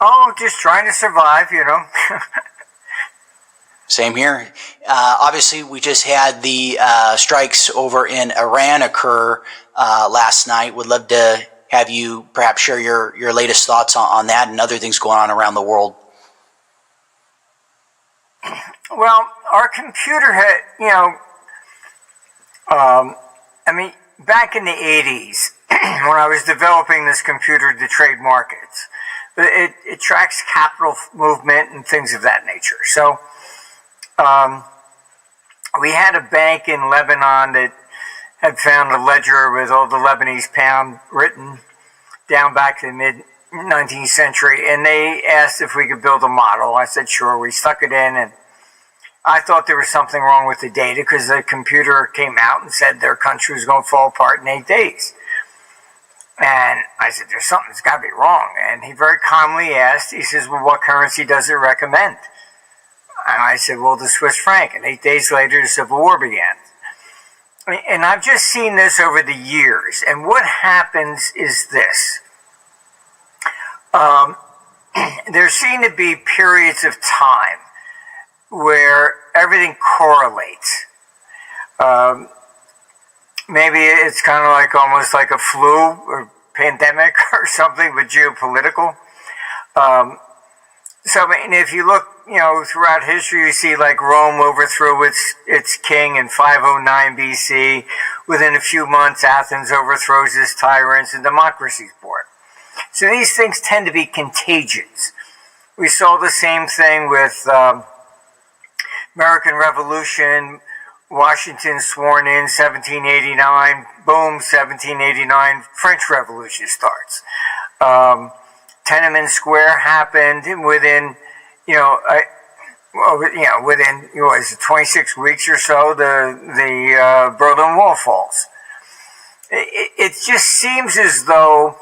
Oh, just trying to survive, you know. Same here. Obviously, we just had the strikes over in Iran occur last night. Would love to have you perhaps share your latest thoughts on that and other things going on around the world. Well, our computer had, I mean, back in the 80s, when I was developing this computer to trade markets, it tracks capital movement and things of that nature. So we had a bank in Lebanon that had found a ledger with all the Lebanese pound written down back to the mid-19th century, and they asked if we could build a model. I said, sure. We stuck it in, and I thought there was something wrong with the data because the computer came out and said their country was going to fall apart in 8 days. And I said, there's something that's got to be wrong. And he very calmly asked, he says, well, what currency does it recommend? And I said, well, the Swiss franc. And 8 days later, the Civil War began. And I've just seen this over the years. And what happens is this. There seem to be periods of time where everything correlates. Maybe it's kind of like almost like a flu or pandemic or something, but geopolitical. So, I mean, if you look, throughout history, you see like Rome overthrew its king in 509 BC. Within a few months, Athens overthrows its tyrants and democracy is born. So these things tend to be contagions. We saw the same thing with American Revolution, Washington sworn in 1789, boom, 1789, French Revolution starts. Tiananmen Square happened within, within 26 weeks or so, the Berlin Wall falls. It just seems as though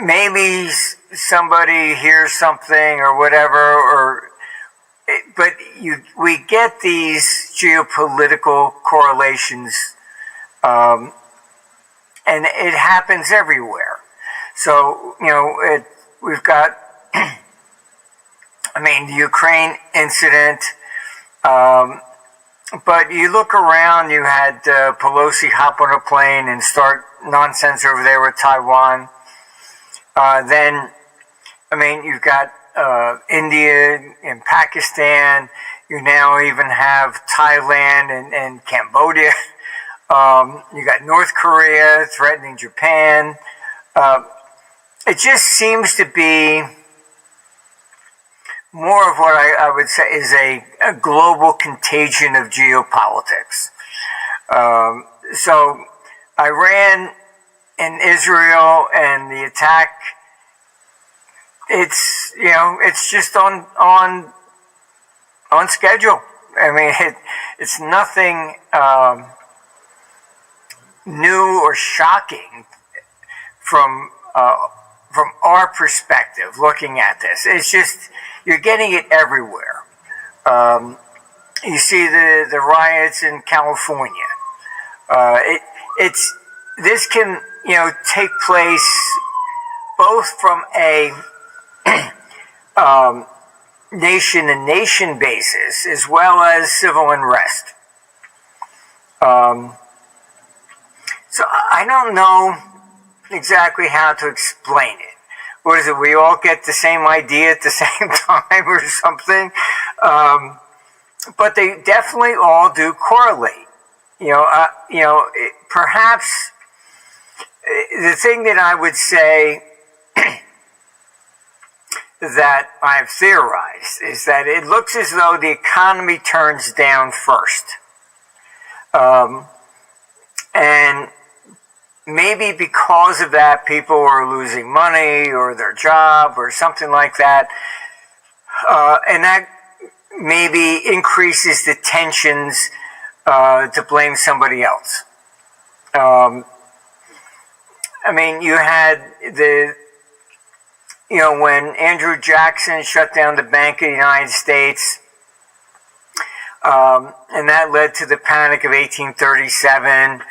maybe somebody hears something or whatever, but we get these geopolitical correlations, and it happens everywhere. So, we've got, the Ukraine incident, but you look around, you had Pelosi hop on a plane and start nonsense over there with Taiwan. Then, you've got India and Pakistan. You now even have Thailand and Cambodia. You got North Korea threatening Japan. It just seems to be more of what I would say is a global contagion of geopolitics. So Iran and Israel and the attack, it's just on schedule. It's nothing new or shocking from our perspective looking at this. It's just you're getting it everywhere. You see the riots in California. This can take place both from a nation to nation basis as well as civil unrest. So I don't know exactly how to explain it. What is it? We all get the same idea at the same time or something? But they definitely all do correlate. Perhaps the thing that I would say that I've theorized is that it looks as though the economy turns down first. And maybe because of that, people are losing money or their job or something like that. And that maybe increases the tensions to blame somebody else. You had when Andrew Jackson shut down the Bank of the United States, and that led to the Panic of 1837,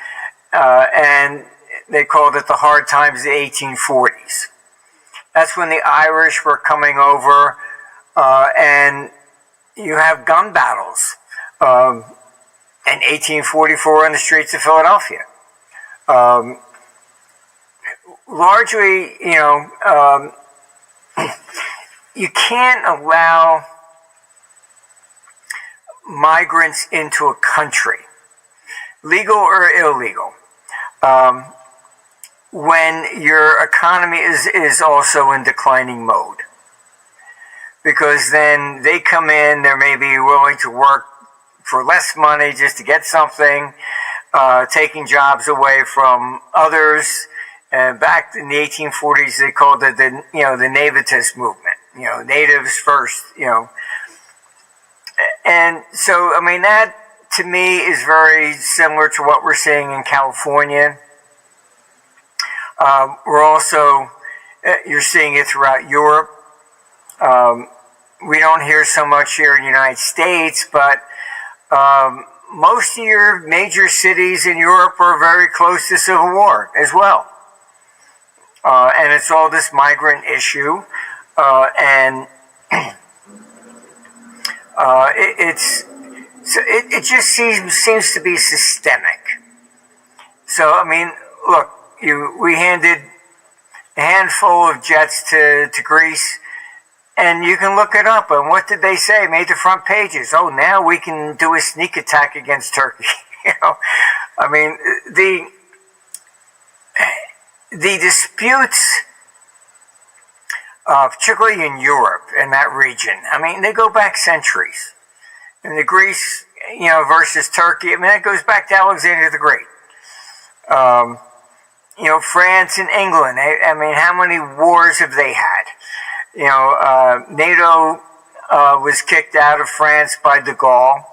and they called it the hard times of the 1840s. That's when the Irish were coming over, and you have gun battles in 1844 on the streets of Philadelphia. Largely, you can't allow migrants into a country, legal or illegal, when your economy is also in declining mode. Because then they come in, they're maybe willing to work for less money just to get something, taking jobs away from others. And back in the 1840s, they called it the nativist movement. Natives first. And so, I mean, that to me is very similar to what we're seeing in California. We're also, you're seeing it throughout Europe. We don't hear so much here in the United States, but most of your major cities in Europe are very close to civil war as well. And it's all this migrant issue, and it just seems to be systemic. So I mean, look, we handed a handful of jets to Greece, and you can look it up. And what did they say? Made the front pages. Oh, now we can do a sneak attack against Turkey. I mean, the disputes, particularly in Europe and that region, I mean, they go back centuries. And the Greece, versus Turkey, I mean, that goes back to Alexander the Great. France and England, I mean, how many wars have they had? NATO was kicked out of France by de Gaulle.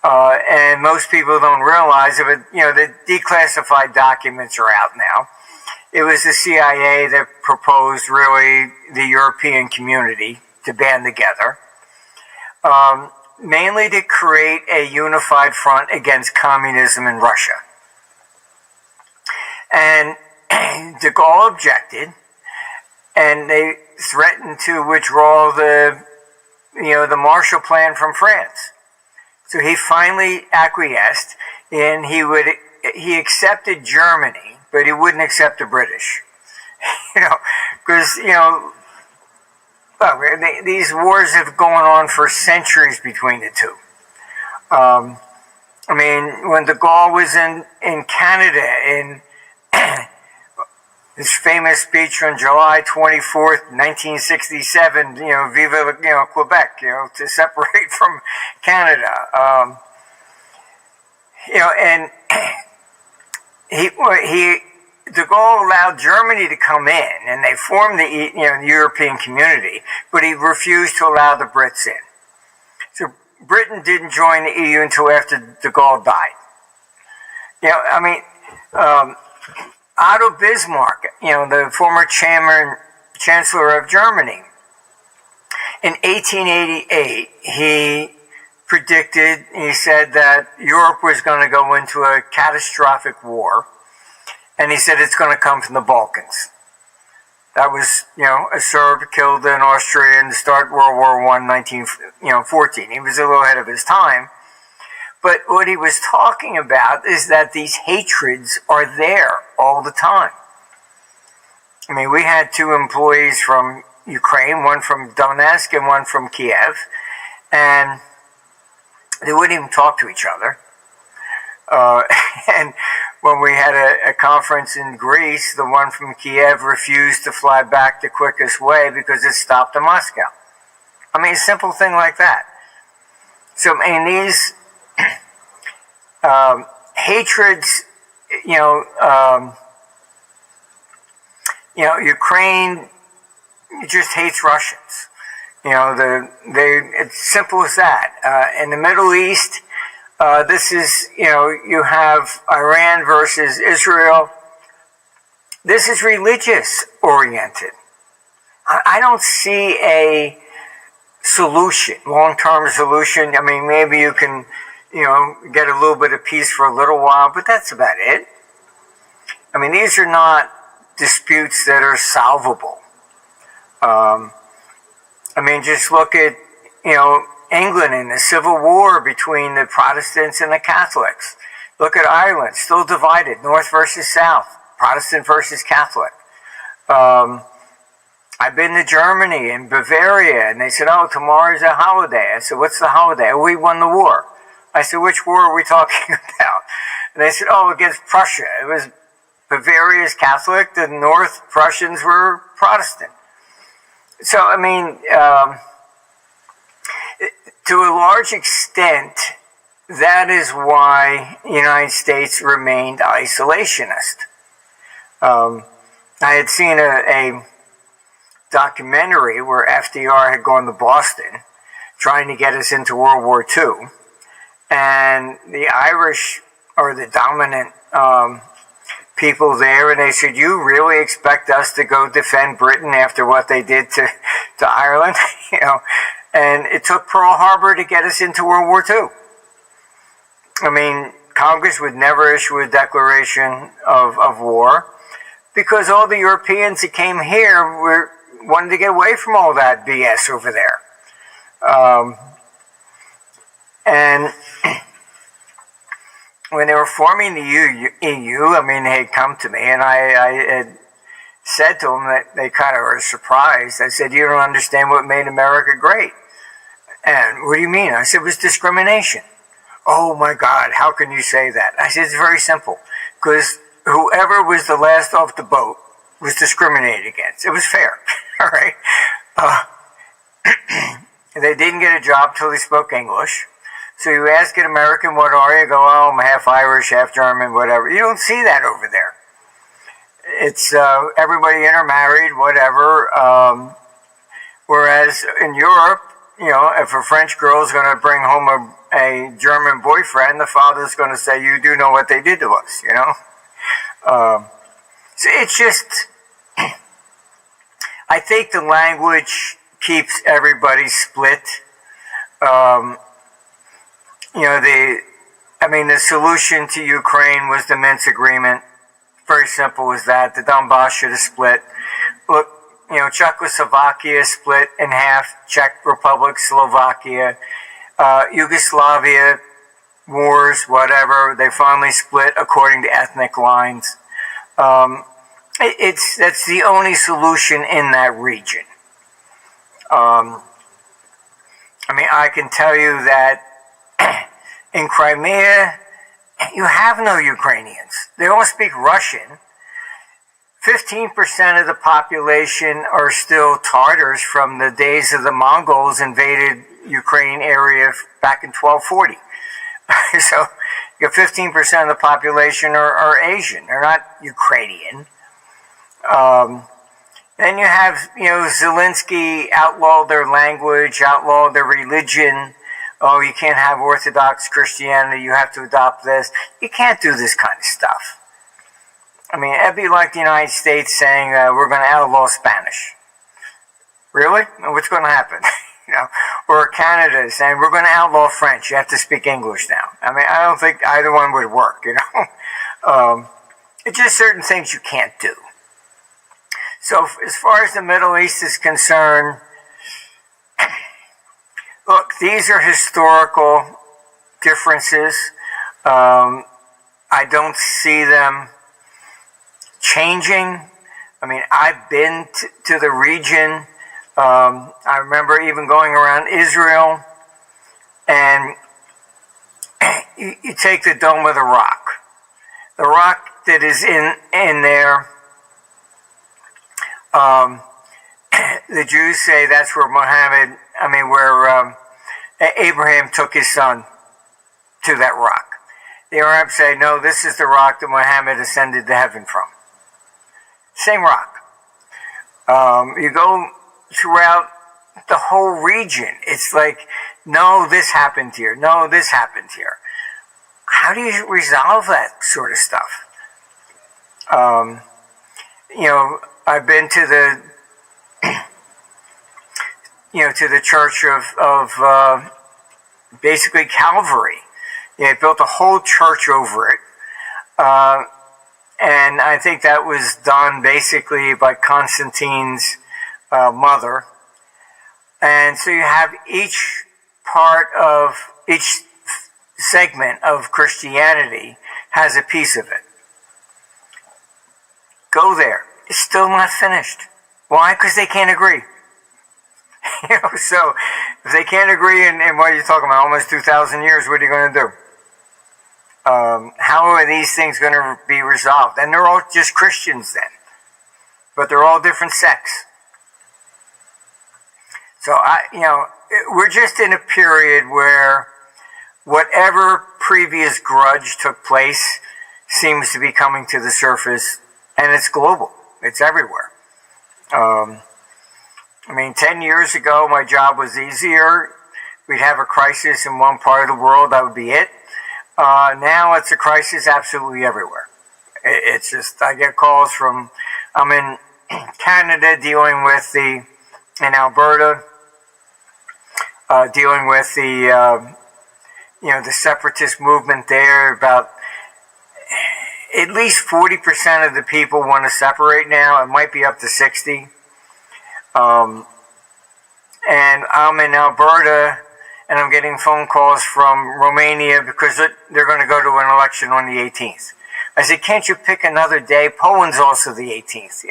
And most people don't realize it, but, the declassified documents are out now. It was the CIA that proposed, really, the European community to band together, mainly to create a unified front against communism in Russia. And de Gaulle objected, and they threatened to withdraw the Marshall Plan from France. So he finally acquiesced, and he accepted Germany, but he wouldn't accept the British. Because, these wars have gone on for centuries between the two. I mean, when de Gaulle was in Canada in his famous speech on July 24th, 1967, Vive Quebec, to separate from Canada. And de Gaulle allowed Germany to come in, and they formed the European community, but he refused to allow the Brits in. So Britain didn't join the EU until after de Gaulle died. Otto Bismarck, the former chancellor of Germany, in 1888, he said that Europe was going to go into a catastrophic war, and he said it's going to come from the Balkans. That was, a Serb killed an Austrian to start World War I, 1914. He was a little ahead of his time. But what he was talking about is that these hatreds are there all the time. I mean, we had two employees from Ukraine, one from Donetsk and one from Kiev, and they wouldn't even talk to each other. And when we had a conference in Greece, the one from Kiev refused to fly back the quickest way because it stopped in Moscow. I mean, a simple thing like that. So, I mean, these hatreds, Ukraine just hates Russians. It's simple as that. In the Middle East, this is, you have Iran versus Israel. This is religious oriented. I don't see a solution, long-term solution. I mean, maybe you can, get a little bit of peace for a little while, but that's about it. I mean, these are not disputes that are solvable. I mean, just look at, England and the Civil War between the Protestants and the Catholics. Look at Ireland, still divided, North versus South, Protestant versus Catholic. I've been to Germany and Bavaria, and they said, oh, tomorrow's a holiday. I said, what's the holiday? Oh, we won the war. I said, which war are we talking about? And they said, oh, against Prussia. It was Bavaria's Catholic, the North Prussians were Protestant. So, I mean, to a large extent, that is why the United States remained isolationist. I had seen a documentary where FDR had gone to Boston trying to get us into World War II. And the Irish are the dominant people there, and they said, you really expect us to go defend Britain after what they did to Ireland? And it took Pearl Harbor to get us into World War II. I mean, Congress would never issue a declaration of war because all the Europeans that came here wanted to get away from all that BS over there. And when they were forming the EU, I mean, they had come to me, and I had said to them that they kind of were surprised. I said, you don't understand what made America great. And what do you mean? I said, it was discrimination. Oh my God, how can you say that? I said, it's very simple. Because whoever was the last off the boat was discriminated against. It was fair. All right. They didn't get a job till they spoke English. So you ask an American, what are you? Go, oh, I'm half Irish, half German, whatever. You don't see that over there. It's everybody intermarried, whatever. Whereas in Europe, if a French girl is going to bring home a German boyfriend, the father's going to say, you do know what they did to us, So it's just, I think the language keeps everybody split. The solution to Ukraine was the Minsk agreement. Very simple as that. The Donbass should have split. Look, Czechoslovakia split in half. Czech Republic, Slovakia, Yugoslavia, wars, whatever. They finally split according to ethnic lines. That's the only solution in that region. I can tell you that in Crimea, you have no Ukrainians. They all speak Russian. 15% of the population are still Tatars from the days of the Mongols invaded Ukraine area back in 1240. So you have 15% of the population are Asian. They're not Ukrainian. Then you have, Zelensky outlawed their language, outlawed their religion. Oh, you can't have Orthodox Christianity. You have to adopt this. You can't do this kind of stuff. It'd be like the United States saying, we're going to outlaw Spanish. Really? What's going to happen? Or Canada saying, we're going to outlaw French. You have to speak English now. I don't think either one would work, It's just certain things you can't do. So as far as the Middle East is concerned, look, these are historical differences. I don't see them changing. I've been to the region. I remember even going around Israel, and you take the Dome of the Rock. The rock that is in there, the Jews say that's where Abraham took his son to that rock. The Arabs say, no, this is the rock that Muhammad ascended to heaven from. Same rock. You go throughout the whole region. It's like, no, this happened here. No, this happened here. How do you resolve that sort of stuff? I've been to the, to the church of basically Calvary. They built a whole church over it. And I think that was done basically by Constantine's mother. And so you have each part of each segment of Christianity has a piece of it. Go there. It's still not finished. Why? Because they can't agree. So if they can't agree in what you're talking about, almost 2,000 years, what are you going to do? How are these things going to be resolved? And they're all just Christians then, but they're all different sects. So we're just in a period where whatever previous grudge took place seems to be coming to the surface, and it's global. It's everywhere. 10 years ago, my job was easier. We'd have a crisis in one part of the world, that would be it. Now it's a crisis absolutely everywhere. It's just, I get calls from, I'm in Canada dealing with in Alberta, dealing with the separatist movement there. About at least 40% of the people want to separate now. It might be up to 60. And I'm in Alberta, and I'm getting phone calls from Romania because they're going to go to an election on the 18th. I said, can't you pick another day? Poland's also the 18th.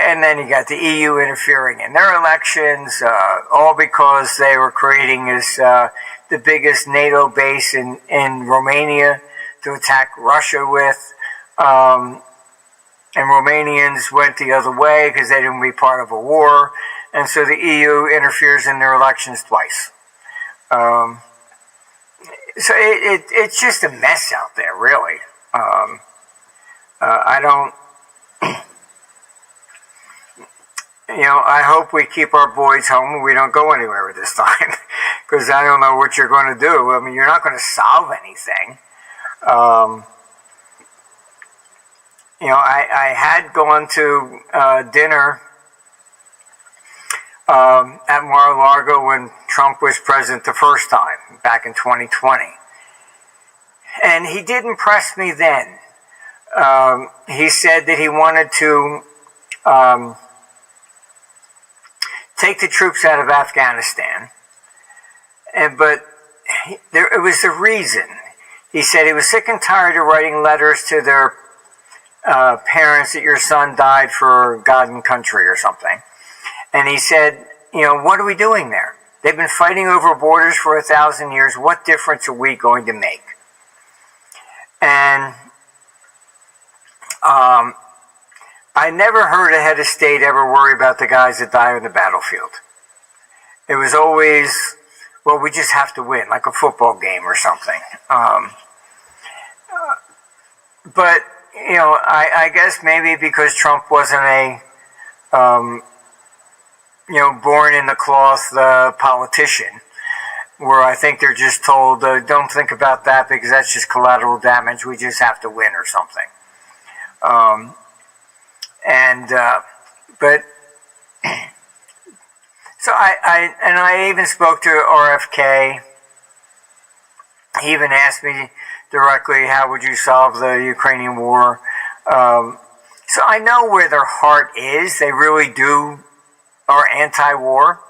And then you got the EU interfering in their elections, all because they were creating this the biggest NATO base in Romania to attack Russia with. And Romanians went the other way because they didn't be part of a war. And so the EU interferes in their elections twice. So it's just a mess out there, really. I don't... I hope we keep our boys home and we don't go anywhere at this time. Because I don't know what you're going to do. I mean, you're not going to solve anything. I had gone to dinner at Mar-a-Lago when Trump was president the first time, back in 2020. And he did impress me then. He said that he wanted to take the troops out of Afghanistan. But it was the reason. He said he was sick and tired of writing letters to their parents that your son died for God and country or something. And he said, what are we doing there? They've been fighting over borders for 1,000 years. What difference are we going to make? And I never heard a head of state ever worry about the guys that die on the battlefield. It was always, well, we just have to win, like a football game or something. But I guess maybe because Trump wasn't born in the cloth politician, where I think they're just told, don't think about that because that's just collateral damage. We just have to win or something. But so I even spoke to RFK. He even asked me directly, how would you solve the Ukrainian war? So I know where their heart is. They really are anti-war.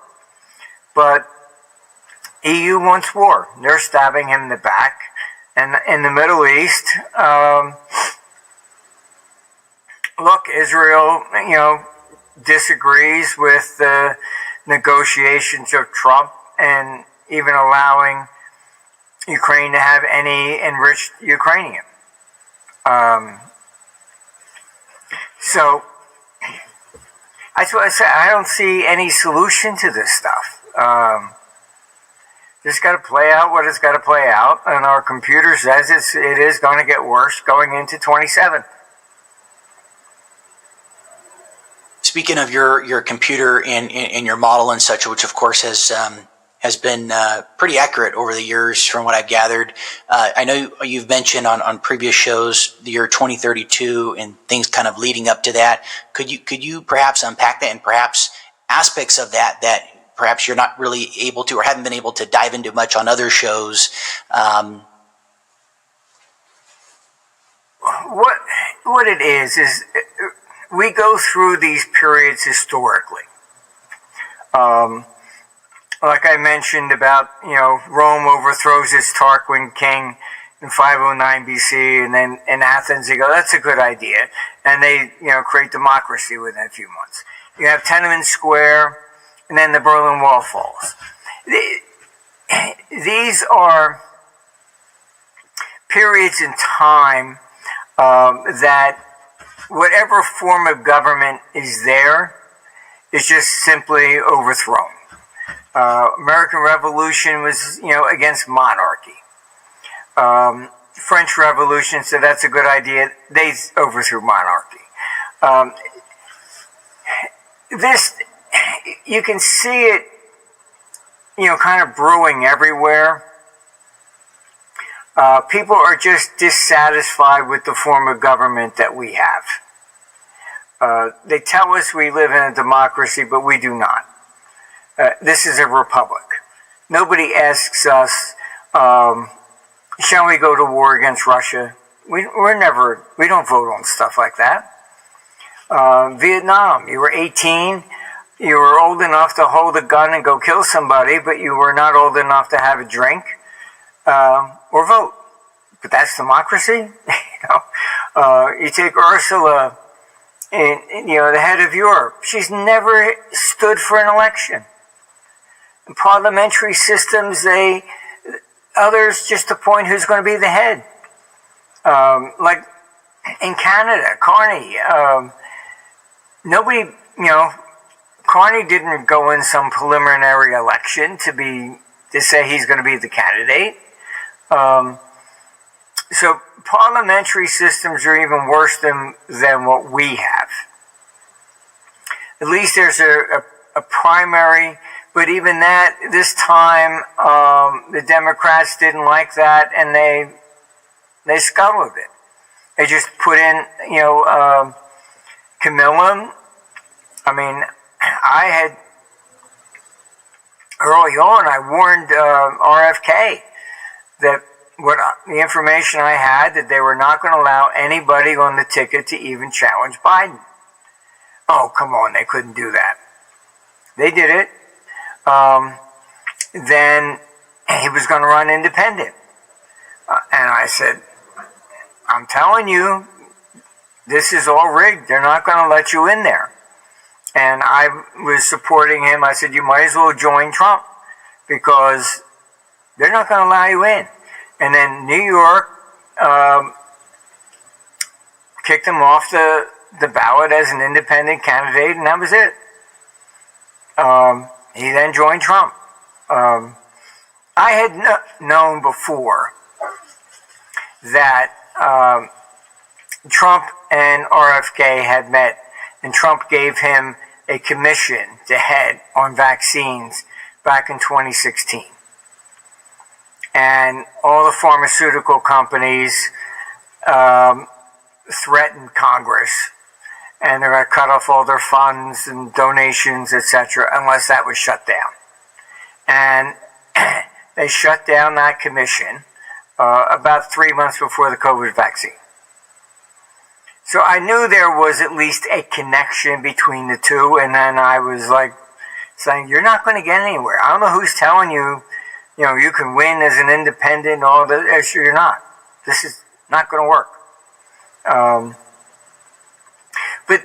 But EU wants war. They're stabbing him in the back. And in the Middle East, look, Israel, disagrees with the negotiations of Trump and even allowing Ukraine to have any enriched Ukrainian. So that's what I say. I don't see any solution to this stuff. Just got to play out what it's got to play out, and our computer says it is going to get worse going into 27. Speaking of your computer and your model and such, which of course has been pretty accurate over the years from what I've gathered. I know you've mentioned on previous shows the year 2032 and things kind of leading up to that. Could you perhaps unpack that and perhaps aspects of that perhaps you're not really able to or haven't been able to dive into much on other shows? what it is we go through these periods historically. Like I mentioned about, Rome overthrows its Tarquin king in 509 BC, and then in Athens they go, that's a good idea, and they, create democracy within a few months. You have Tiananmen Square, and then the Berlin Wall falls. These are periods in time that whatever form of government is there is just simply overthrown. American Revolution was, against monarchy. French Revolution said that's a good idea. They overthrew monarchy. This, you can see it, kind of brewing everywhere. People are just dissatisfied with the form of government that we have. They tell us we live in a democracy, but we do not. This is a republic. Nobody asks us, shall we go to war against Russia? We don't vote on stuff like that. Vietnam, you were 18, you were old enough to hold a gun and go kill somebody, but you were not old enough to have a drink or vote. But that's democracy. You take Ursula, the head of Europe. She's never stood for an election. In parliamentary systems, others just appoint who's going to be the head. Like in Canada, Carney, nobody, Carney didn't go in some preliminary election to say he's going to be the candidate. So parliamentary systems are even worse than what we have. At least there's a primary, but even that, this time, the Democrats didn't like that, and they scuttled it. They just put in, Camilla. I mean, I had, early on, I warned RFK that the information I had, that they were not going to allow anybody on the ticket to even challenge Biden. Oh, come on, they couldn't do that. They did it. Then he was going to run independent. And I said, I'm telling you, this is all rigged. They're not going to let you in there. And I was supporting him. I said, you might as well join Trump because they're not going to allow you in. And then New York kicked him off the ballot as an independent candidate, and that was it. He then joined Trump. I had known before that Trump and RFK had met, and Trump gave him a commission to head on vaccines back in 2016. And all the pharmaceutical companies threatened Congress, and they're going to cut off all their funds and donations, etc., unless that was shut down. And they shut down that commission about 3 months before the COVID vaccine. So I knew there was at least a connection between the two, and then I was like saying, you're not going to get anywhere. I don't know who's telling you, you can win as an independent, all that. You're not. This is not going to work. But,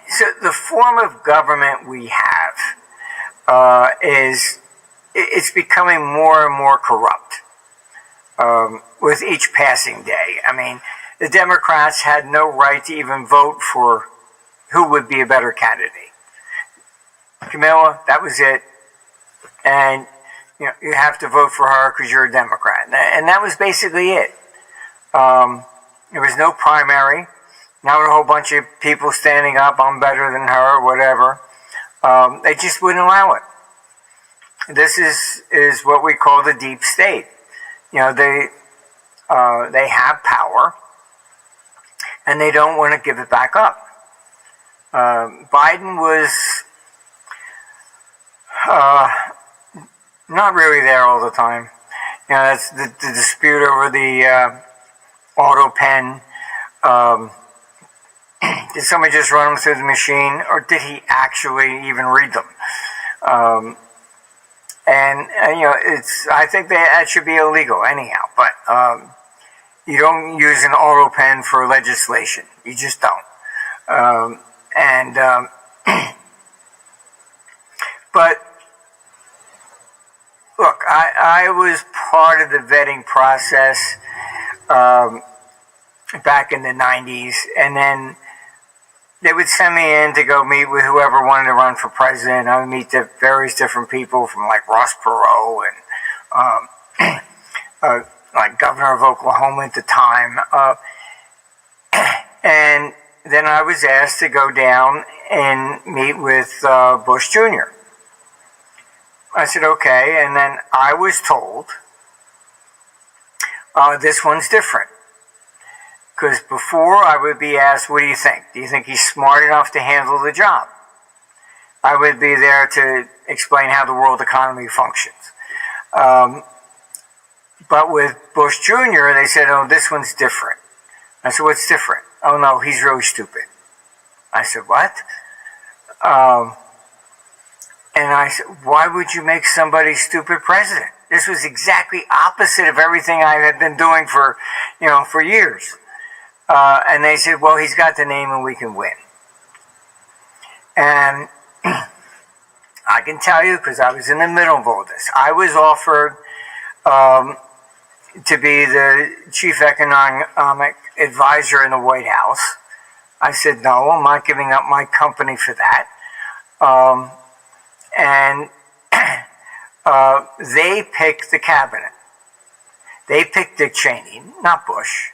so the form of government we have it's becoming more and more corrupt with each passing day. I mean, the Democrats had no right to even vote for who would be a better candidate. Camilla, that was it. And, you have to vote for her because you're a Democrat. And that was basically it. There was no primary. Not a whole bunch of people standing up, I'm better than her, or whatever. They just wouldn't allow it. This is what we call the deep state. They have power, and they don't want to give it back up. Biden was not really there all the time. That's the dispute over the auto pen. Did somebody just run them through the machine, or did he actually even read them? I think that should be illegal anyhow. But you don't use an auto pen for legislation. You just don't. But look, I was part of the vetting process back in the 90s, and then they would send me in to go meet with whoever wanted to run for president. I would meet various different people, from like Ross Perot and like governor of Oklahoma at the time. And then I was asked to go down and meet with Bush Jr. I said, okay, and then I was told, this one's different. Because before I would be asked, what do you think? Do you think he's smart enough to handle the job? I would be there to explain how the world economy functions. But with Bush Jr., they said, oh, this one's different. I said, what's different? Oh, no, he's really stupid. I said, what? And I said, why would you make somebody stupid president? This was exactly opposite of everything I had been doing for years. And they said, well, he's got the name and we can win. And I can tell you, because I was in the middle of all this, I was offered to be the chief economic advisor in the White House. I said, no, I'm not giving up my company for that. And they picked the cabinet. They picked Dick Cheney, not Bush.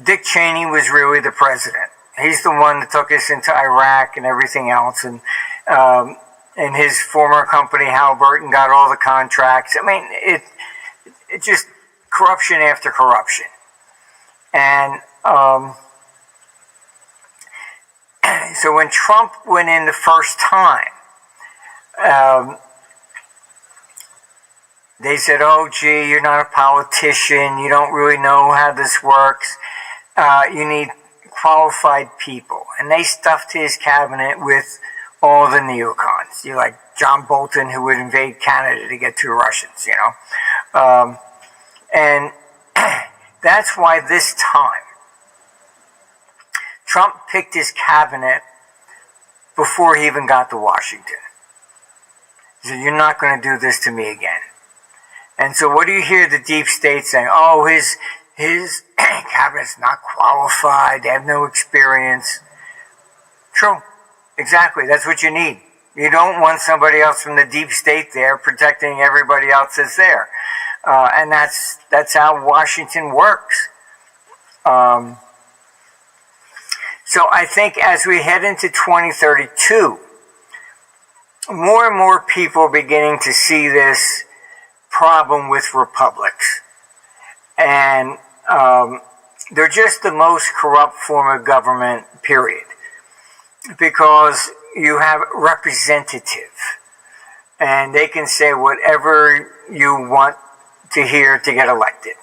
Dick Cheney was really the president. He's the one that took us into Iraq and everything else. And his former company, Halliburton, got all the contracts. I mean, it just corruption after corruption. And so when Trump went in the first time, they said, oh, gee, you're not a politician. You don't really know how this works. You need qualified people. And they stuffed his cabinet with all the neocons. You like John Bolton, who would invade Canada to get to the Russians, and that's why this time Trump picked his cabinet before he even got to Washington. He said, you're not going to do this to me again. And so what do you hear the deep state saying? Oh, his cabinet's not qualified. They have no experience. True. Exactly. That's what you need. You don't want somebody else from the deep state there protecting everybody else that's there. And that's how Washington works. So I think as we head into 2032, more and more people are beginning to see this problem with republics. And they're just the most corrupt form of government, period. Because you have representative. And they can say whatever you want to hear to get elected.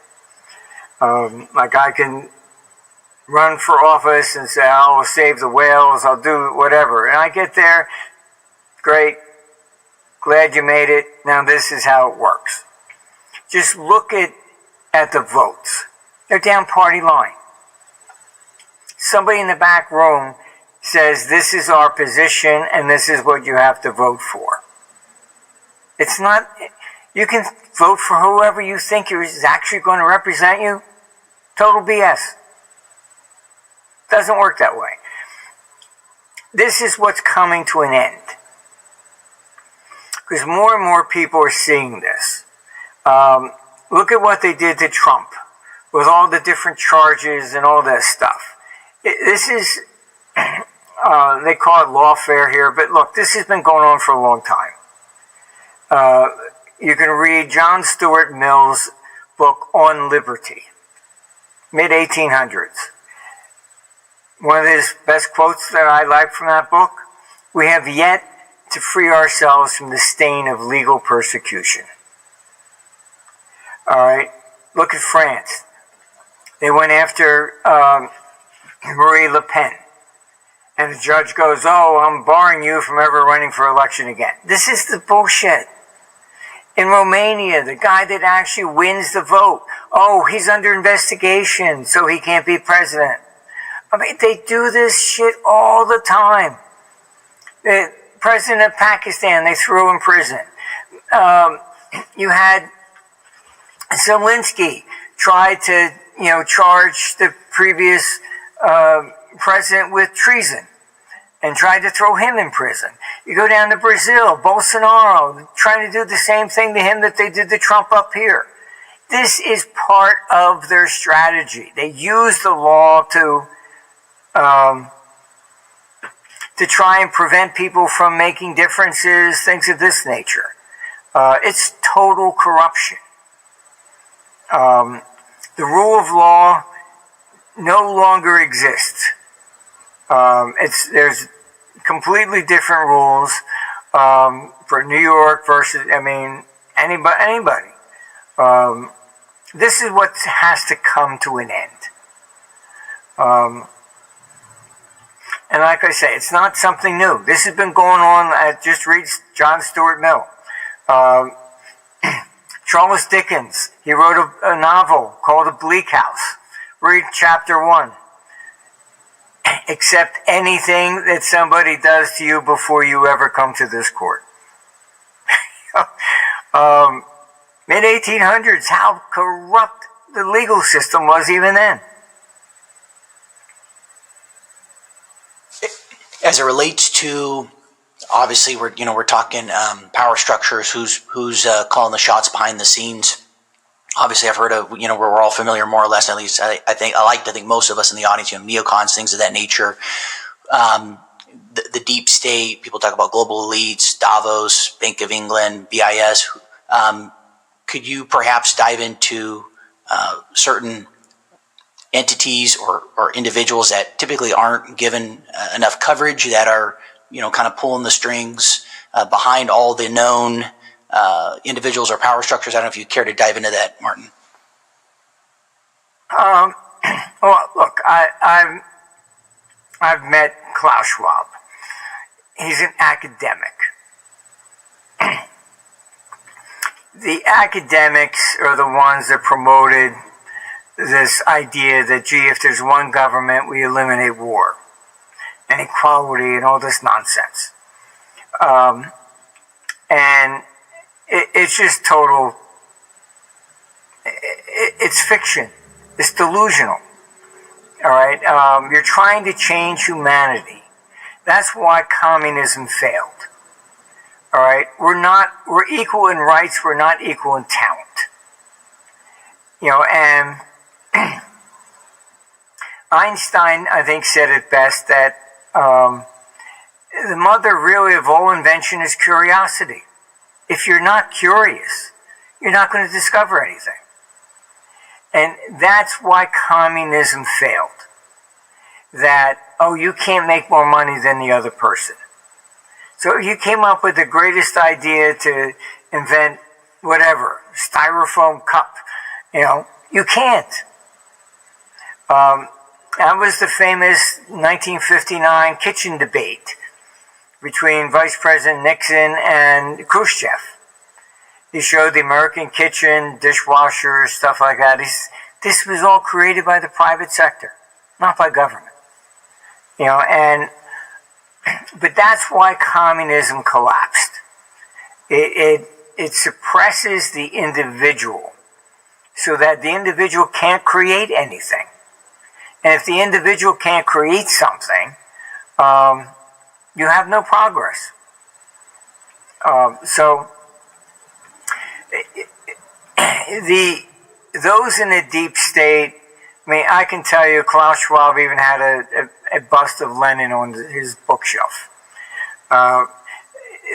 Like I can run for office and say, I'll save the whales, I'll do whatever. And I get there, great, glad you made it, now this is how it works. Just look at the votes. They're down party line. Somebody in the back room says, this is our position and this is what you have to vote for. It's not, you can vote for whoever you think is actually going to represent you. Total BS. Doesn't work that way. This is what's coming to an end. Because more and more people are seeing this. Look at what they did to Trump with all the different charges and all this stuff. This is, they call it lawfare here, but look, this has been going on for a long time. You can read John Stuart Mill's book On Liberty, mid-1800s. One of his best quotes that I like from that book, we have yet to free ourselves from the stain of legal persecution. All right? Look at France. They went after Marie Le Pen. And the judge goes, oh, I'm barring you from ever running for election again. This is the bullshit. In Romania, the guy that actually wins the vote, oh, he's under investigation, so he can't be president. I mean, they do this shit all the time. The president of Pakistan, they threw in prison. You had Zelensky try to, charge the previous president with treason and tried to throw him in prison. You go down to Brazil, Bolsonaro trying to do the same thing to him that they did to Trump up here. This is part of their strategy. They use the law to try and prevent people from making differences, things of this nature. It's total corruption. The rule of law no longer exists. There's completely different rules for New York versus, anybody. This is what has to come to an end. And like I say, it's not something new. This has been going on. I just read John Stuart Mill. Charles Dickens, he wrote a novel called A Bleak House. Read chapter 1. Accept anything that somebody does to you before you ever come to this court. Mid-1800s, how corrupt the legal system was even then. As it relates to, obviously, we're talking power structures. Who's calling the shots behind the scenes? Obviously, I've heard of, we're all familiar more or less, at least I like to think most of us in the audience, neocons, things of that nature. The deep state, people talk about global elites, Davos, Bank of England, BIS. Could you perhaps dive into certain entities or individuals that typically aren't given enough coverage, that are, kind of pulling the strings behind all the known individuals or power structures? I don't know if you care to dive into that, Martin. Well, look, I've met Klaus Schwab. He's an academic. The academics are the ones that promoted this idea that, gee, if there's one government, we eliminate war and equality and all this nonsense. And it's just total, it's fiction. It's delusional. All right? You're trying to change humanity. That's why communism failed. All right? We're equal in rights, we're not equal in talent. And Einstein, I think, said it best that the mother really of all invention is curiosity. If you're not curious, you're not going to discover anything. And that's why communism failed. That, oh, you can't make more money than the other person. So you came up with the greatest idea to invent whatever, styrofoam cup, you can't. That was the famous 1959 kitchen debate between Vice President Nixon and Khrushchev. He showed the American kitchen, dishwashers, stuff like that. This was all created by the private sector, not by government. But that's why communism collapsed. It suppresses the individual so that the individual can't create anything. And if the individual can't create something, you have no progress. So those in the deep state, I can tell you, Klaus Schwab even had a bust of Lenin on his bookshelf.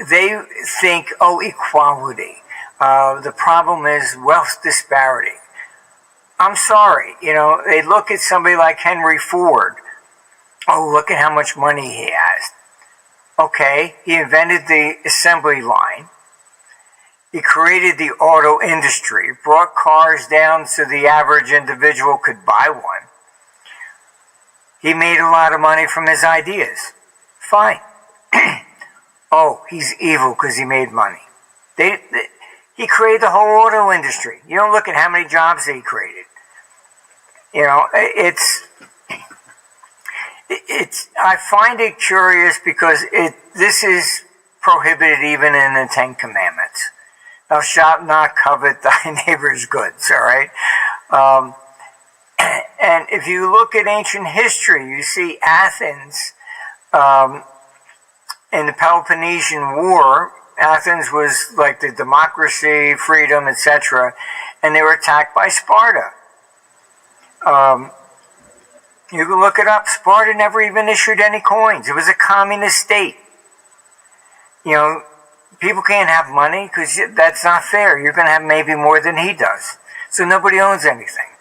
They think, equality. The problem is wealth disparity. I'm sorry, they look at somebody like Henry Ford. Oh, look at how much money he has. Okay, he invented the assembly line. He created the auto industry, brought cars down so the average individual could buy one. He made a lot of money from his ideas. Fine. Oh, he's evil because he made money. He created the whole auto industry. You don't look at how many jobs he created. You know, I find it curious because this is prohibited even in the Ten Commandments. Thou shalt not covet thy neighbor's goods, all right? And if you look at ancient history, you see Athens in the Peloponnesian War. Athens was like the democracy, freedom, etc., and they were attacked by Sparta. You can look it up. Sparta never even issued any coins. It was a communist state. You know, people can't have money because that's not fair. You're going to have maybe more than he does. So nobody owns anything.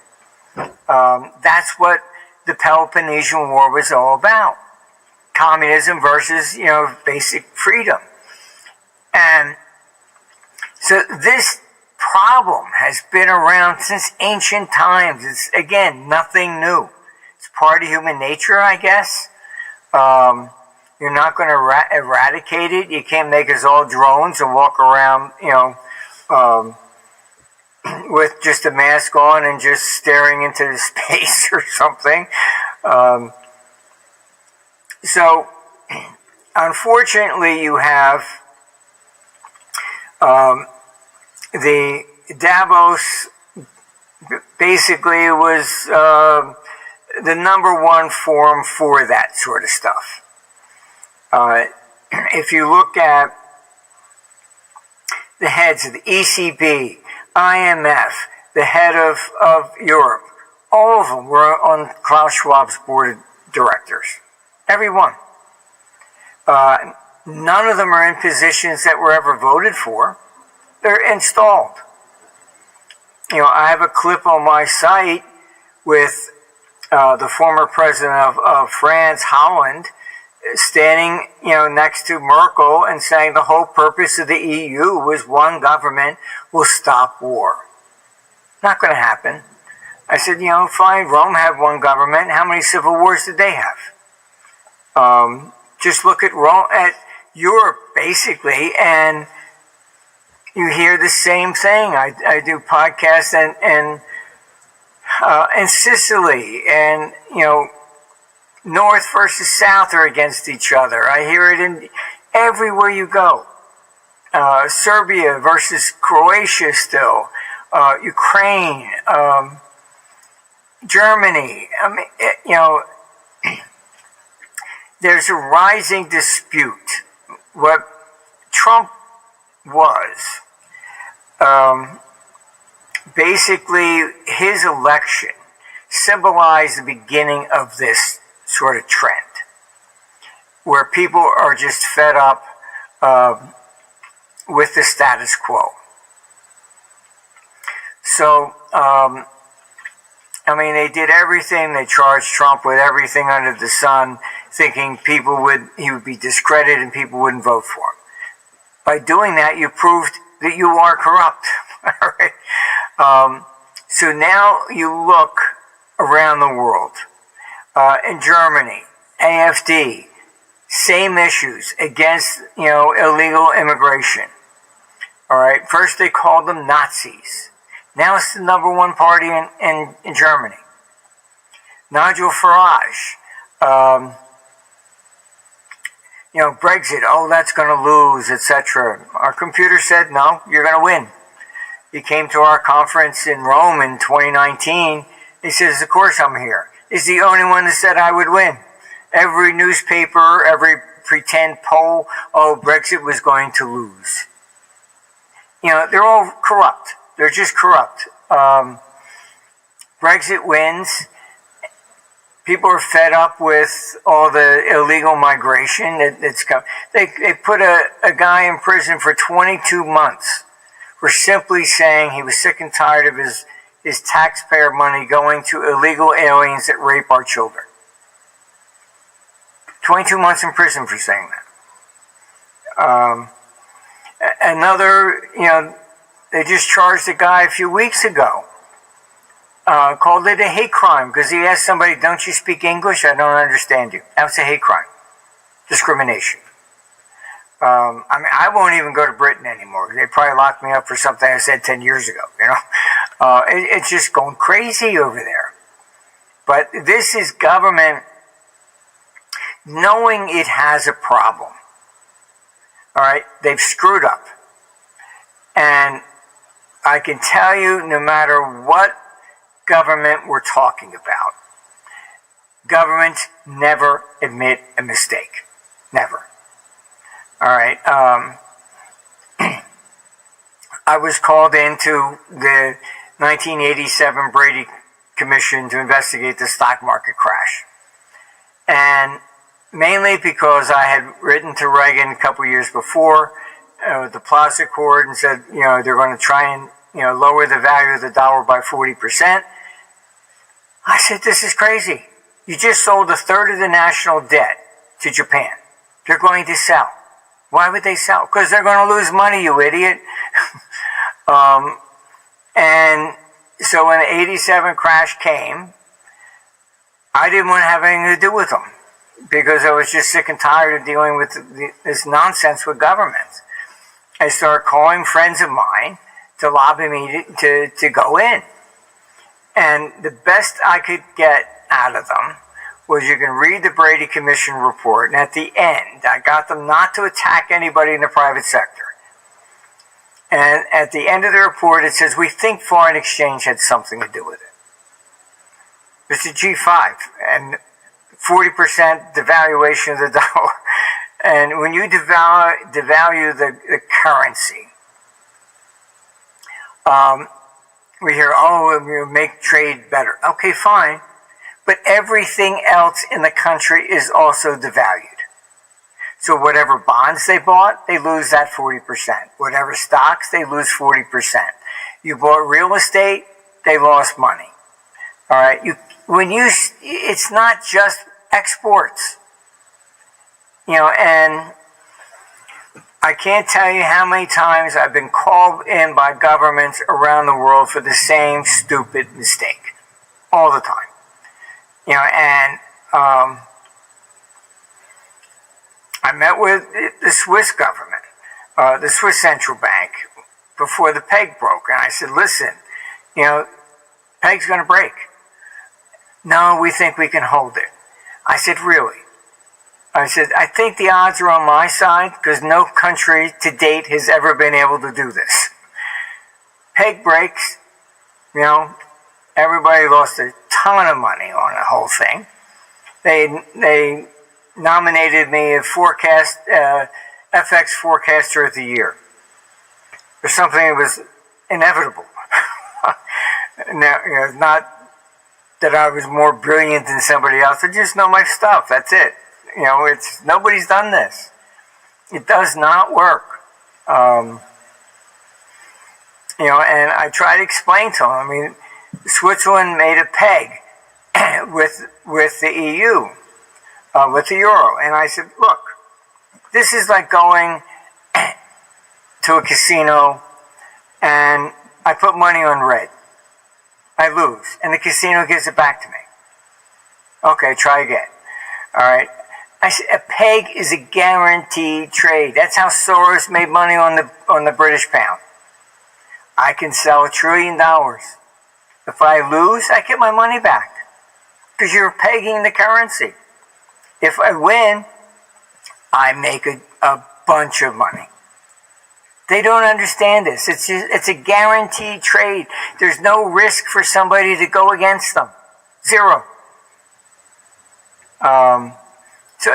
That's what the Peloponnesian War was all about. Communism versus, you know, basic freedom. And so this problem has been around since ancient times. It's, again, nothing new. It's part of human nature, I guess. You're not going to eradicate it. You can't make us all drones and walk around, you know, with just a mask on and just staring into the space or something. So, unfortunately, you have the Davos basically was the number one forum for that sort of stuff. If you look at the heads of the ECB, IMF, the head of Europe, all of them were on Klaus Schwab's board of directors. Every one. None of them are in positions that were ever voted for. They're installed. You know, I have a clip on my site with the former president of France, Holland, standing, you know, next to Merkel and saying the whole purpose of the EU was one government will stop war. Not going to happen. I said, you know, fine, Rome had one government. How many civil wars did they have? Just look at Rome, at Europe, basically, and you hear the same thing. I do podcasts and Sicily, and, you know, North versus South are against each other. I hear it in everywhere you go. Serbia versus Croatia still. Ukraine, Germany. I mean, you know, there's a rising dispute. What Trump was, basically his election symbolized the beginning of this sort of trend, where people are just fed up with the status quo. So, I mean, they did everything. They charged Trump with everything under the sun, thinking he would be discredited and people wouldn't vote for him. By doing that, you proved that you are corrupt. All right. So now you look around the world. In Germany, AfD, same issues against, you know, illegal immigration. All right. First they called them Nazis. Now it's the number one party in Germany. Nigel Farage, you know, Brexit, oh, that's going to lose, etc. Our computer said, no, you're going to win. He came to our conference in Rome in 2019. He says, of course I'm here. He's the only one that said I would win. Every newspaper, every pretend poll, oh, Brexit was going to lose. You know, they're all corrupt. They're just corrupt. Brexit wins. People are fed up with all the illegal migration. They put a guy in prison for 22 months for simply saying he was sick and tired of his taxpayer money going to illegal aliens that rape our children. 22 months in prison for saying that. Another, you know, they just charged a guy a few weeks ago. Called it a hate crime because he asked somebody, "Don't you speak English? I don't understand you." That was a hate crime. Discrimination. I won't even go to Britain anymore. They probably locked me up for something I said 10 years ago, It's just going crazy over there. But this is government knowing it has a problem. All right? They've screwed up. And I can tell you, no matter what government we're talking about, governments never admit a mistake. Never. All right. I was called into the 1987 Brady Commission to investigate the stock market crash. And mainly because I had written to Reagan a couple years before the Plaza Accord and said, they're going to try and, lower the value of the dollar by 40%. I said, this is crazy. You just sold a third of the national debt to Japan. They're going to sell. Why would they sell? Because they're going to lose money, you idiot. And so when the 87 crash came, I didn't want to have anything to do with them because I was just sick and tired of dealing with this nonsense with governments. I started calling friends of mine to lobby me to go in. And the best I could get out of them was you can read the Brady Commission report, and at the end, I got them not to attack anybody in the private sector. And at the end of the report, it says, we think foreign exchange had something to do with it. It's a G5, and 40% devaluation of the dollar. And when you devalue the currency, we hear, you make trade better. Okay, fine. But everything else in the country is also devalued. So whatever bonds they bought, they lose that 40%. Whatever stocks, they lose 40%. You bought real estate, they lost money. All right. It's not just exports. And I can't tell you how many times I've been called in by governments around the world for the same stupid mistake. All the time. I met with the Swiss government, the Swiss Central Bank, before the peg broke. And I said, listen, peg's going to break. No, we think we can hold it. I said, really? I said, I think the odds are on my side because no country to date has ever been able to do this. Peg breaks, everybody lost a ton of money on the whole thing. They nominated me a FX forecaster of the year. For something that was inevitable. Now, not that I was more brilliant than somebody else. I just know my stuff. That's it. Nobody's done this. It does not work. And I try to explain to them. Switzerland made a peg with the EU, with the euro. And I said, look, this is like going to a casino and I put money on red. I lose. And the casino gives it back to me. Okay, try again. All right. I said, a peg is a guaranteed trade. That's how Soros made money on the British pound. I can sell $1 trillion. If I lose, I get my money back. Because you're pegging the currency. If I win, I make a bunch of money. They don't understand this. It's a guaranteed trade. There's no risk for somebody to go against them. Zero. So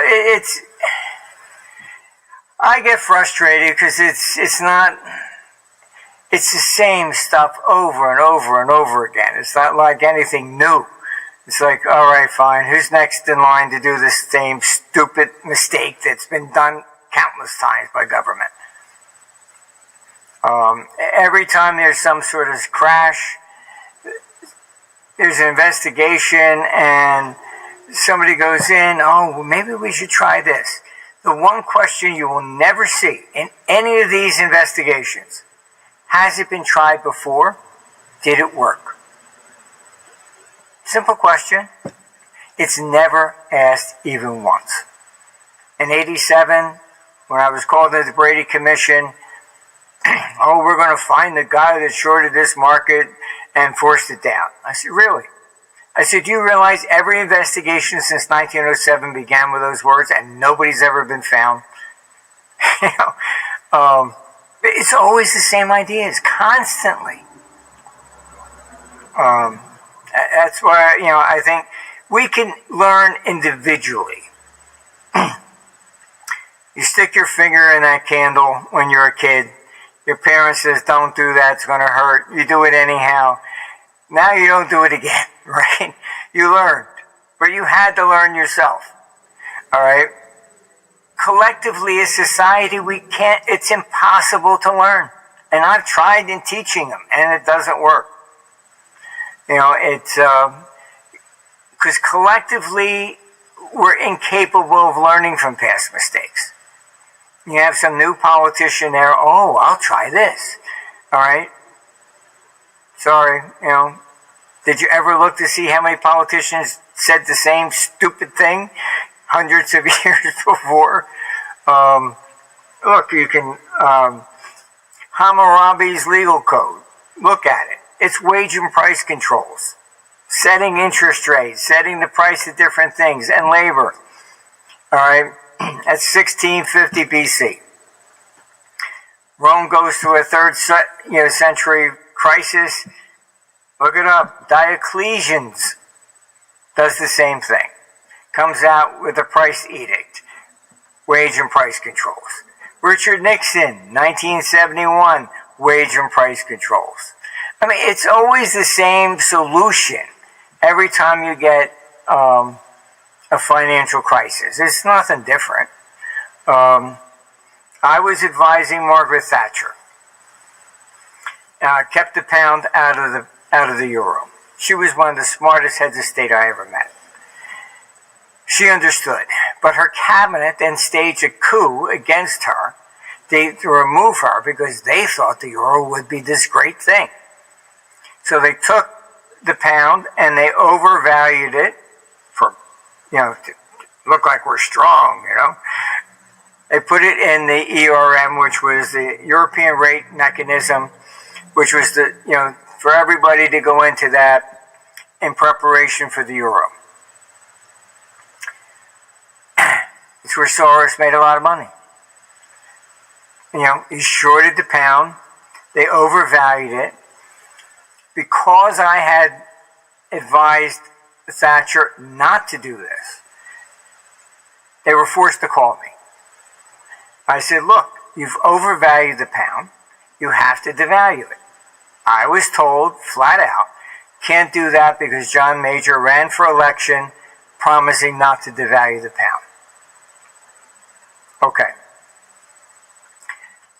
I get frustrated because it's the same stuff over and over and over again. It's not like anything new. It's like, all right, fine. Who's next in line to do this same stupid mistake that's been done countless times by government? Every time there's some sort of crash, there's an investigation and somebody goes in, well, maybe we should try this. The one question you will never see in any of these investigations, Has it been tried before? Did it work? Simple question. It's never asked even once. In 87, when I was called to the Brady Commission, oh, we're going to find the guy that shorted this market and forced it down. I said, really? I said, do you realize every investigation since 1907 began with those words and nobody's ever been found? you know, it's always the same ideas, constantly. That's why, I think we can learn individually. You stick your finger in that candle when you're a kid. Your parent says, don't do that, it's going to hurt. You do it anyhow. Now you don't do it again, right? You learned, but you had to learn yourself, all right? Collectively as society, it's impossible to learn. And I've tried in teaching them, and it doesn't work. It's, because collectively, we're incapable of learning from past mistakes. You have some new politician there, oh, I'll try this, all right? Sorry, did you ever look to see how many politicians said the same stupid thing hundreds of years before? Look, you can, Hammurabi's legal code, look at it. It's wage and price controls, setting interest rates, setting the price of different things, and labor, all right? That's 1650 BC. Rome goes through a third century crisis. Look it up. Diocletian does the same thing. Comes out with a price edict. Wage and price controls. Richard Nixon, 1971, wage and price controls. I mean, it's always the same solution every time you get a financial crisis. It's nothing different. I was advising Margaret Thatcher. Kept the pound out of the euro. She was one of the smartest heads of state I ever met. She understood, but her cabinet then staged a coup against her to remove her because they thought the euro would be this great thing. So they took the pound and they overvalued it for, to look like we're strong, They put it in the ERM, which was the European rate mechanism, which was for everybody to go into that in preparation for the euro. It's where Soros made a lot of money. He shorted the pound. They overvalued it. Because I had advised Thatcher not to do this, they were forced to call me. I said, look, you've overvalued the pound. You have to devalue it. I was told flat out, can't do that because John Major ran for election promising not to devalue the pound. Okay.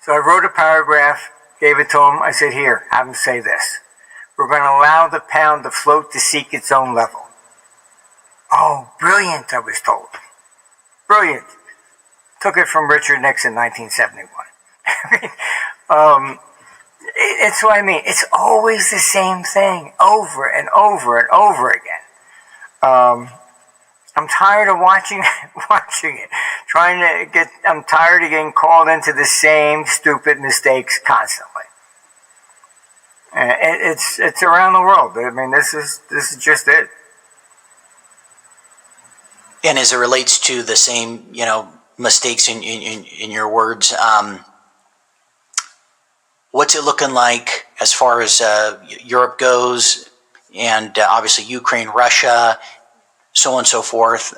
So I wrote a paragraph, gave it to him. I said, here, have him say this. We're going to allow the pound to float to seek its own level. Oh, brilliant, I was told. Brilliant. Took it from Richard Nixon, 1971. It's what I mean. It's always the same thing over and over and over again. I'm tired of watching it. I'm tired of getting called into the same stupid mistakes constantly. It's around the world. I mean, this is just it. And as it relates to the same, mistakes in your words, what's it looking like as far as Europe goes, and obviously Ukraine, Russia, so on and so forth?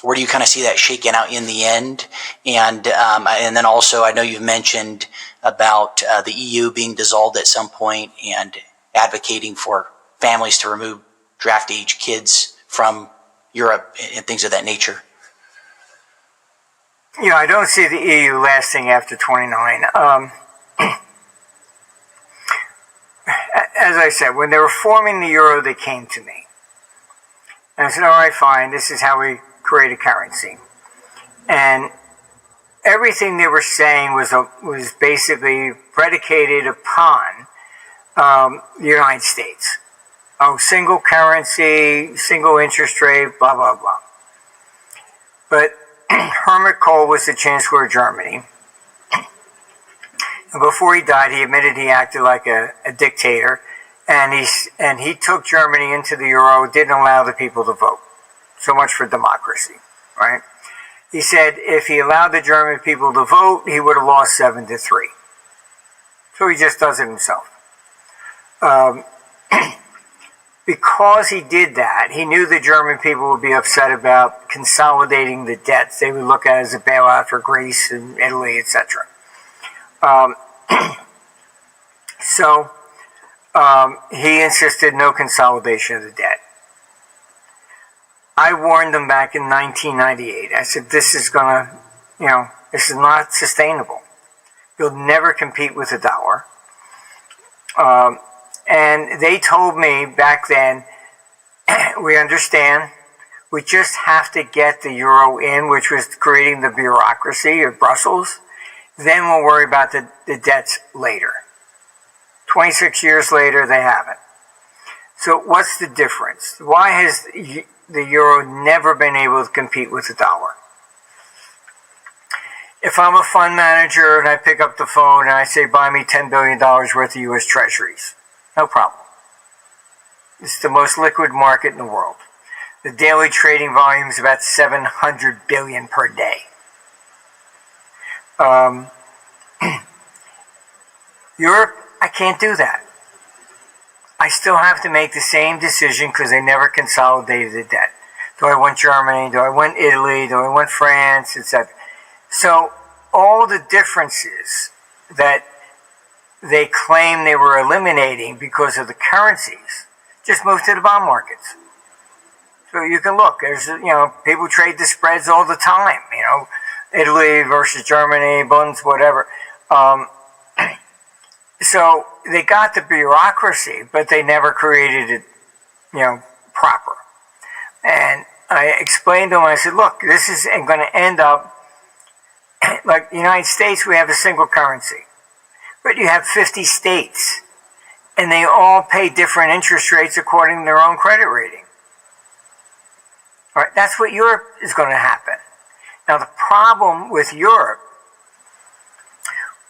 Where do you kind of see that shaking out in the end? And then also, I know you've mentioned about the EU being dissolved at some point and advocating for families to remove draft age kids from Europe and things of that nature. I don't see the EU lasting after 29. As I said, when they were forming the euro, they came to me. And I said, all right, fine, this is how we create a currency. And everything they were saying was basically predicated upon the United States. Oh, single currency, single interest rate, blah, blah, blah. But Helmut Kohl was the Chancellor of Germany. And before he died, he admitted he acted like a dictator. And he took Germany into the euro, didn't allow the people to vote. So much for democracy, right? He said if he allowed the German people to vote, he would have lost 7-3. So he just does it himself. Because he did that, he knew the German people would be upset about consolidating the debts. They would look at it as a bailout for Greece and Italy, etc. So he insisted no consolidation of the debt. I warned them back in 1998. I said, this is this is not sustainable. You'll never compete with the dollar. And they told me back then, we understand, we just have to get the euro in, which was creating the bureaucracy of Brussels. Then we'll worry about the debts later. 26 years later, they haven't. So what's the difference? Why has the euro never been able to compete with the dollar? If I'm a fund manager and I pick up the phone and I say, buy me $10 billion worth of U.S. Treasuries, no problem. It's the most liquid market in the world. The daily trading volume is about 700 billion per day. Europe, I can't do that. I still have to make the same decision because they never consolidated the debt. Do I want Germany? Do I want Italy? Do I want France? Etc. So all the differences that they claim they were eliminating because of the currencies just moved to the bond markets. So you can look. There's people trade the spreads all the time. Italy versus Germany, bonds, whatever. So they got the bureaucracy, but they never created it, proper. And I explained to them. I said, look, this is going to end up like the United States. We have a single currency, but you have 50 states, and they all pay different interest rates according to their own credit rating. All right, that's what Europe is going to happen. Now, the problem with Europe,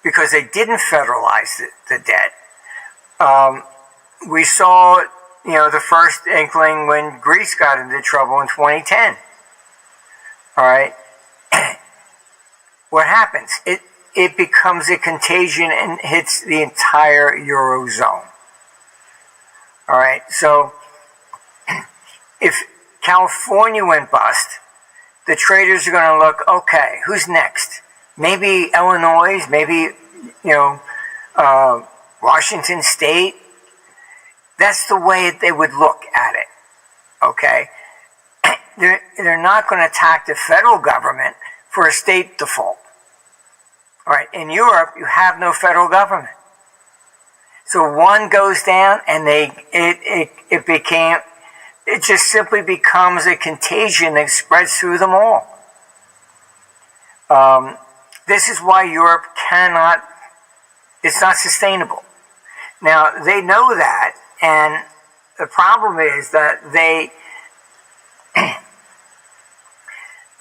because they didn't federalize the debt, we saw, the first inkling when Greece got into trouble in 2010. All right, what happens? It becomes a contagion and hits the entire Eurozone. All right, so if California went bust, the traders are going to look, okay, who's next? Maybe Illinois, maybe, Washington State. That's the way they would look at it, okay? They're not going to attack the federal government for a state default. All right, in Europe, you have no federal government. So one goes down and it just simply becomes a contagion that spreads through them all. This is why Europe it's not sustainable. Now, they know that, and the problem is that they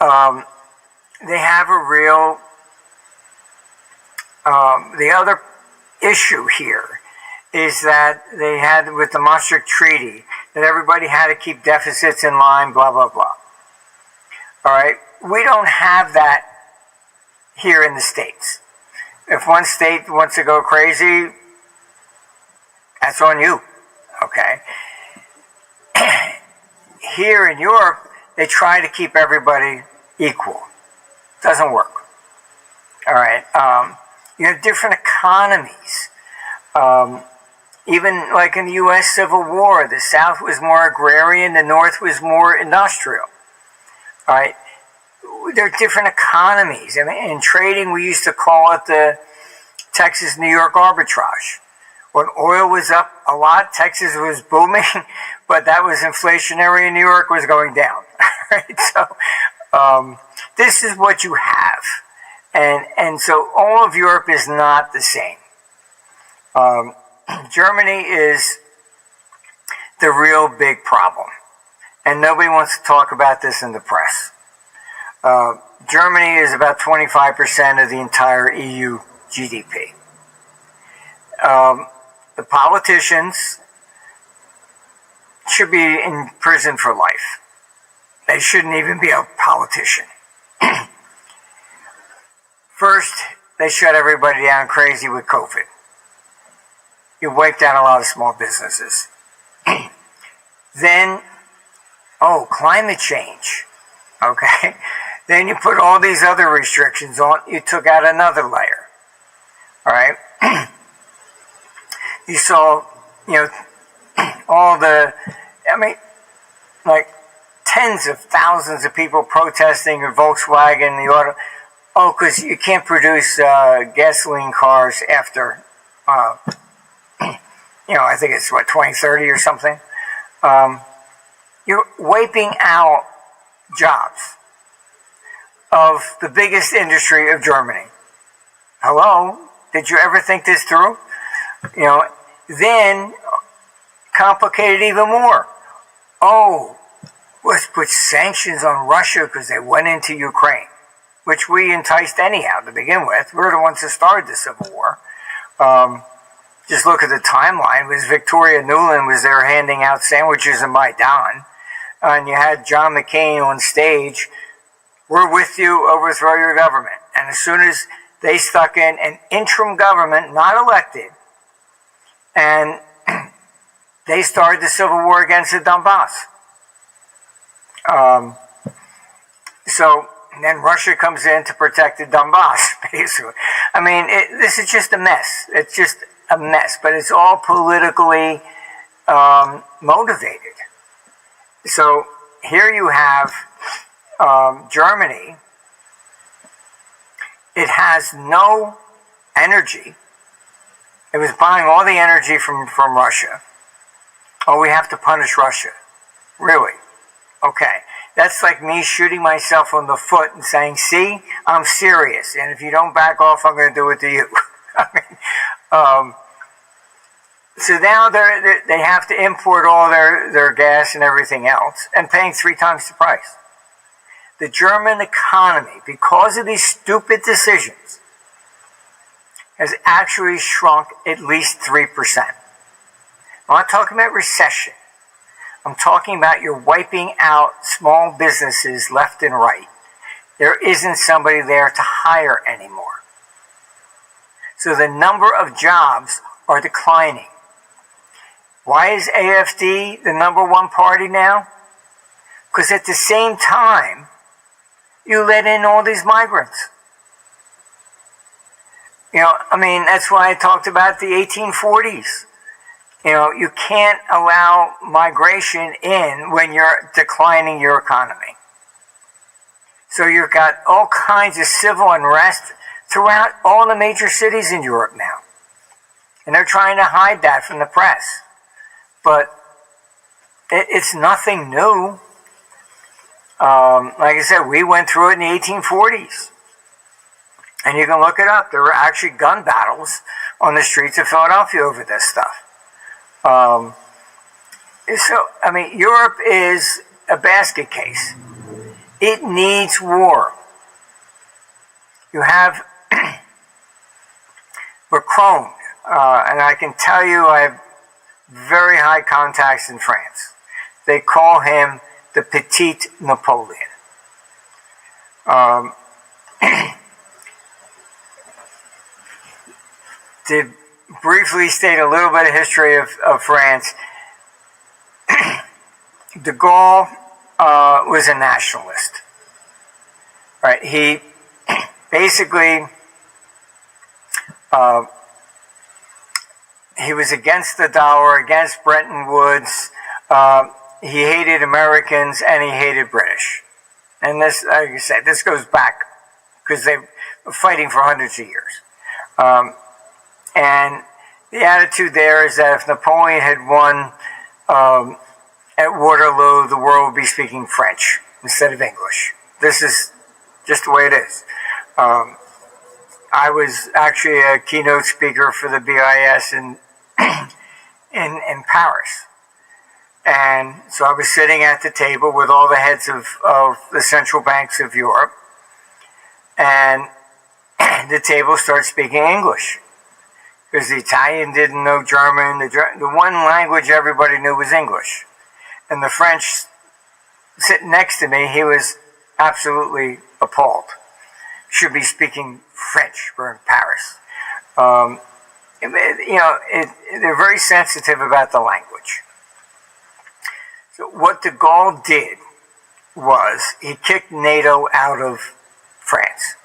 have a real, the other issue here is that they had with the Maastricht Treaty that everybody had to keep deficits in line, blah, blah, blah. All right? We don't have that here in the States. If one state wants to go crazy, that's on you, okay? Here in Europe, they try to keep everybody equal. Doesn't work. All right? You have different economies. Even like in the U.S. Civil War, the South was more agrarian, the North was more industrial. All right? There are different economies. I mean, in trading, we used to call it the Texas-New York arbitrage. When oil was up a lot, Texas was booming, but that was inflationary and New York was going down. Right? So this is what you have. And so all of Europe is not the same. Germany is the real big problem, and nobody wants to talk about this in the press. Germany is about 25% of the entire EU GDP. The politicians should be in prison for life. They shouldn't even be a politician. First, they shut everybody down crazy with COVID. You wiped out a lot of small businesses. Then, climate change. Okay? Then you put all these other restrictions on. You took out another layer. All right? You saw, all the, like tens of thousands of people protesting at Volkswagen, the auto. Oh, because you can't produce gasoline cars after, I think it's 2030 or something. You're wiping out jobs of the biggest industry of Germany. Hello? Did you ever think this through? Then complicated even more. Oh, let's put sanctions on Russia because they went into Ukraine, which we enticed anyhow to begin with. We're the ones who started the Civil War. Just look at the timeline. It was Victoria Nuland was there handing out sandwiches in Maidan, and you had John McCain on stage. We're with you, overthrow your government. And as soon as they stuck in an interim government, not elected, and they started the Civil War against the Donbass. So then Russia comes in to protect the Donbass, basically. This is just a mess. It's just a mess, but it's all politically motivated. So here you have Germany. It has no energy. It was buying all the energy from Russia. Oh, we have to punish Russia. Really? Okay. That's like me shooting myself on the foot and saying, see, I'm serious. And if you don't back off, I'm going to do it to you. So now they have to import all their gas and everything else and paying 3 times the price. The German economy, because of these stupid decisions, has actually shrunk at least 3%. I'm not talking about recession. I'm talking about you're wiping out small businesses left and right. There isn't somebody there to hire anymore. So the number of jobs are declining. Why is AfD the number one party now? Because at the same time, you let in all these migrants. That's why I talked about the 1840s. You can't allow migration in when you're declining your economy. So you've got all kinds of civil unrest throughout all the major cities in Europe now. And they're trying to hide that from the press. But it's nothing new. Like I said, we went through it in the 1840s. And you can look it up. There were actually gun battles on the streets of Philadelphia over this stuff. Europe is a basket case. It needs war. You have Macron, and I can tell you I have very high contacts in France. They call him the Petit Napoleon. To briefly state a little bit of history of France, de Gaulle was a nationalist. Right? He basically he was against the dollar, against Bretton Woods. He hated Americans and he hated British. And this, like I said, this goes back because they were fighting for hundreds of years. And the attitude there is that if Napoleon had won at Waterloo, the world would be speaking French instead of English. This is just the way it is. I was actually a keynote speaker for the BIS in Paris. And so I was sitting at the table with all the heads of the central banks of Europe. And the table started speaking English. Because the Italian didn't know German. The one language everybody knew was English. And the French sitting next to me, he was absolutely appalled. Should be speaking French. We're in Paris. They're very sensitive about the language. So what de Gaulle did was he kicked NATO out of France.